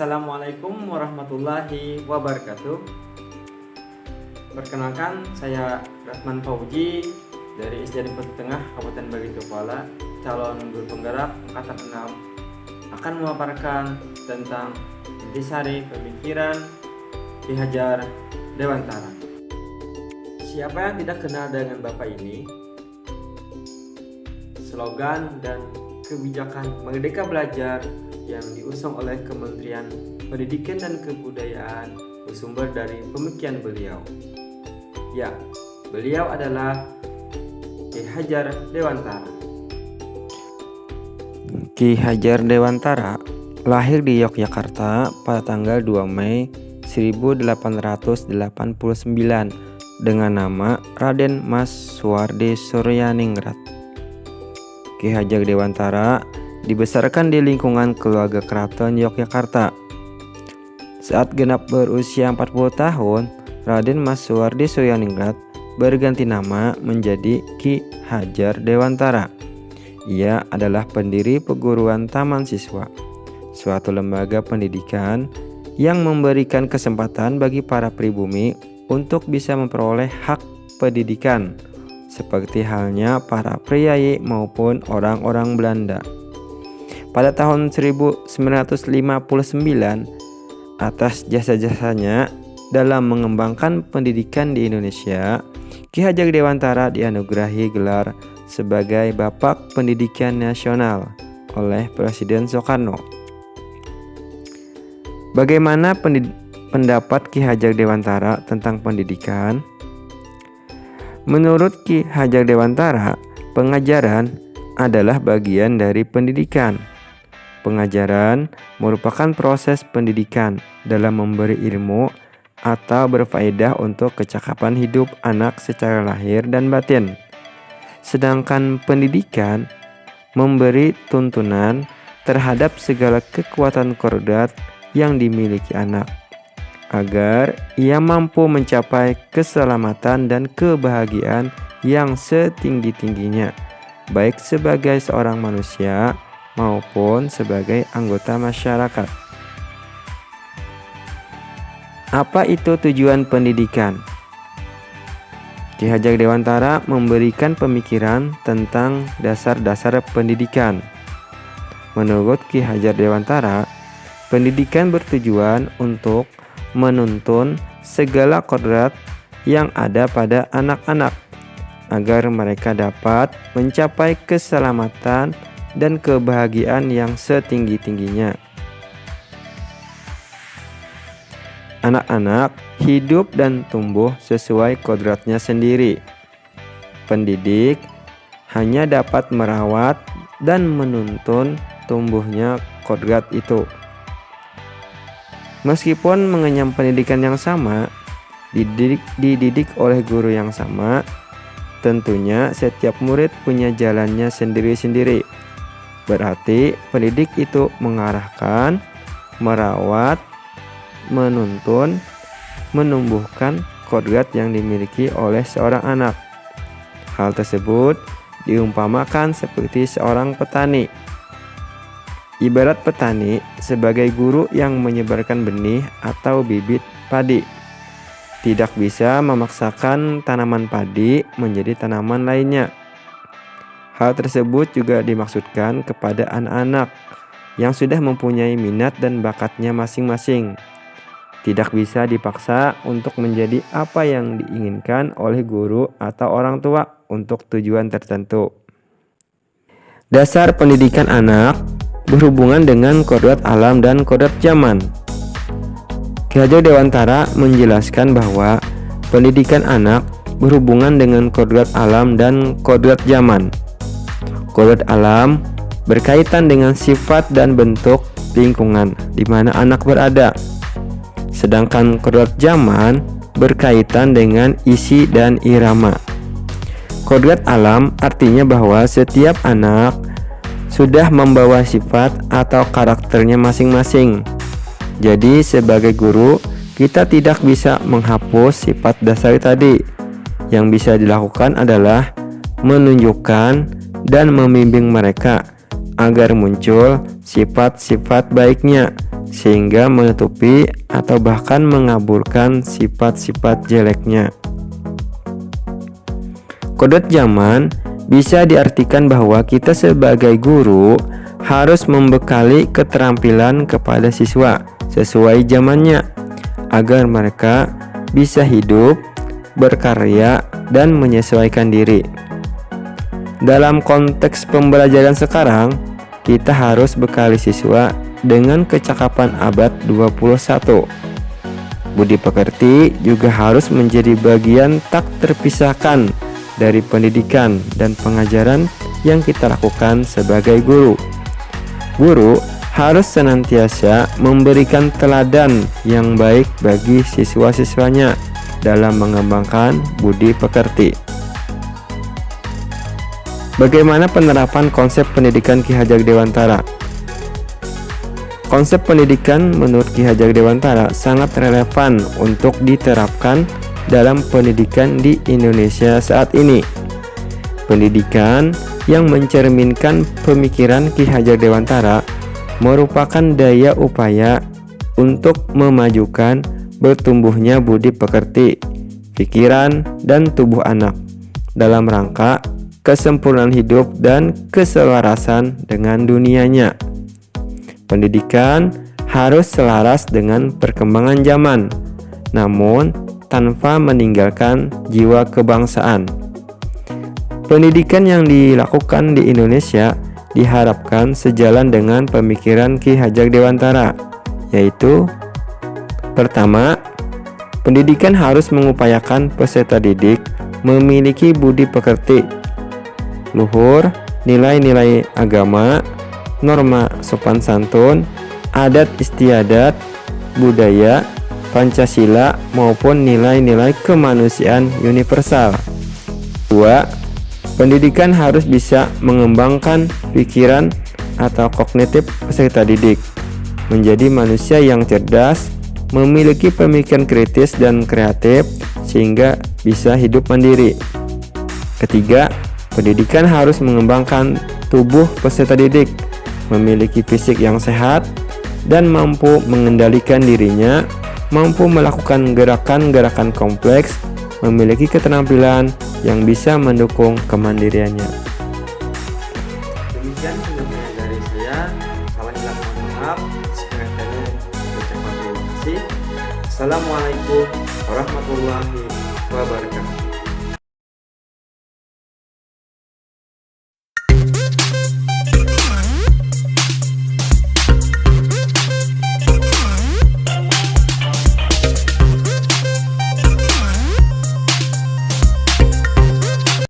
Assalamualaikum warahmatullahi wabarakatuh. Perkenalkan, saya Ratman Fauji dari SD Negeri Tengah Kabupaten Bagitukuala, calon guru penggerak angkatan 6, akan memaparkan tentang intisari pemikiran Ki Hajar Dewantara. Siapa yang tidak kenal dengan Bapak ini? Slogan dan kebijakan Merdeka Belajar yang diusung oleh Kementerian Pendidikan dan Kebudayaan bersumber dari pemikiran beliau. Ya, beliau adalah Ki Hajar Dewantara. Ki Hajar Dewantara lahir di Yogyakarta pada tanggal 2 Mei 1889 dengan nama Raden Mas Suwardi Suryaningrat. Ki Hajar Dewantara dibesarkan di lingkungan keluarga keraton Yogyakarta. Saat genap berusia 40 tahun, Raden Mas Suwardi Suryaningrat berganti nama menjadi Ki Hajar Dewantara. Ia adalah pendiri perguruan Taman Siswa, suatu lembaga pendidikan yang memberikan kesempatan bagi para pribumi untuk bisa memperoleh hak pendidikan, seperti halnya para priyayi maupun orang-orang Belanda. Pada tahun 1959, atas jasa-jasanya dalam mengembangkan pendidikan di Indonesia, Ki Hajar Dewantara dianugerahi gelar sebagai Bapak Pendidikan Nasional oleh Presiden Soekarno. Bagaimana pendapat Ki Hajar Dewantara tentang pendidikan? Menurut Ki Hajar Dewantara, pengajaran adalah bagian dari pendidikan. Pengajaran merupakan proses pendidikan dalam memberi ilmu atau berfaedah untuk kecakapan hidup anak secara lahir dan batin. Sedangkan pendidikan memberi tuntunan terhadap segala kekuatan kodrat yang dimiliki anak, agar ia mampu mencapai keselamatan dan kebahagiaan yang setinggi-tingginya, baik sebagai seorang manusia maupun sebagai anggota masyarakat. Apa itu tujuan pendidikan? Ki Hajar Dewantara memberikan pemikiran tentang dasar-dasar pendidikan. Menurut Ki Hajar Dewantara, pendidikan bertujuan untuk menuntun segala kodrat yang ada pada anak-anak agar mereka dapat mencapai keselamatan dan kebahagiaan yang setinggi-tingginya. Anak-anak hidup dan tumbuh sesuai kodratnya sendiri. Pendidik hanya dapat merawat dan menuntun tumbuhnya kodrat itu. Meskipun mengenyam pendidikan yang sama, dididik oleh guru yang sama, tentunya setiap murid punya jalannya sendiri-sendiri. Berarti pendidik itu mengarahkan, merawat, menuntun, menumbuhkan kodrat yang dimiliki oleh seorang anak. Hal tersebut diumpamakan seperti seorang petani. Ibarat petani sebagai guru yang menyebarkan benih atau bibit padi. Tidak bisa memaksakan tanaman padi menjadi tanaman lainnya. Hal tersebut juga dimaksudkan kepada anak-anak yang sudah mempunyai minat dan bakatnya masing-masing. Tidak bisa dipaksa untuk menjadi apa yang diinginkan oleh guru atau orang tua untuk tujuan tertentu. Dasar pendidikan anak berhubungan dengan kodrat alam dan kodrat zaman. Ki Hajar Dewantara menjelaskan bahwa pendidikan anak berhubungan dengan kodrat alam dan kodrat zaman. Kodrat alam berkaitan dengan sifat dan bentuk lingkungan di mana anak berada. Sedangkan kodrat zaman berkaitan dengan isi dan irama. Kodrat alam artinya bahwa setiap anak sudah membawa sifat atau karakternya masing-masing. Jadi sebagai guru, kita tidak bisa menghapus sifat dasar tadi. Yang bisa dilakukan adalah menunjukkan dan membimbing mereka agar muncul sifat-sifat baiknya sehingga menutupi atau bahkan mengaburkan sifat-sifat jeleknya. Kodrat zaman bisa diartikan bahwa kita sebagai guru harus membekali keterampilan kepada siswa sesuai zamannya agar mereka bisa hidup, berkarya, dan menyesuaikan diri. Dalam konteks pembelajaran sekarang, kita harus bekali siswa dengan kecakapan abad 21. Budi pekerti juga harus menjadi bagian tak terpisahkan dari pendidikan dan pengajaran yang kita lakukan sebagai guru. Guru harus senantiasa memberikan teladan yang baik bagi siswa-siswanya dalam mengembangkan budi pekerti. Bagaimana penerapan konsep pendidikan Ki Hajar Dewantara? Konsep pendidikan menurut Ki Hajar Dewantara sangat relevan untuk diterapkan dalam pendidikan di Indonesia saat ini. Pendidikan yang mencerminkan pemikiran Ki Hajar Dewantara merupakan daya upaya untuk memajukan bertumbuhnya budi pekerti, pikiran, dan tubuh anak dalam rangka kesempurnaan hidup dan keselarasan dengan dunianya. Pendidikan harus selaras dengan perkembangan zaman, namun tanpa meninggalkan jiwa kebangsaan. Pendidikan yang dilakukan di Indonesia diharapkan sejalan dengan pemikiran Ki Hajar Dewantara, yaitu pertama, pendidikan harus mengupayakan peserta didik memiliki budi pekerti, luhur, nilai-nilai agama, norma sopan santun, adat istiadat, budaya, Pancasila maupun nilai-nilai kemanusiaan universal. 2. Pendidikan harus bisa mengembangkan pikiran atau kognitif peserta didik menjadi manusia yang cerdas, memiliki pemikiran kritis dan kreatif sehingga bisa hidup mandiri. Ketiga, pendidikan harus mengembangkan tubuh peserta didik, memiliki fisik yang sehat dan mampu mengendalikan dirinya, mampu melakukan gerakan-gerakan kompleks, memiliki keterampilan yang bisa mendukung kemandiriannya. Demikian pendapat dari saya. Salah hilang mohon maaf. Sekali-kali ucapkan terima kasih. Assalamualaikum warahmatullahi wabarakatuh.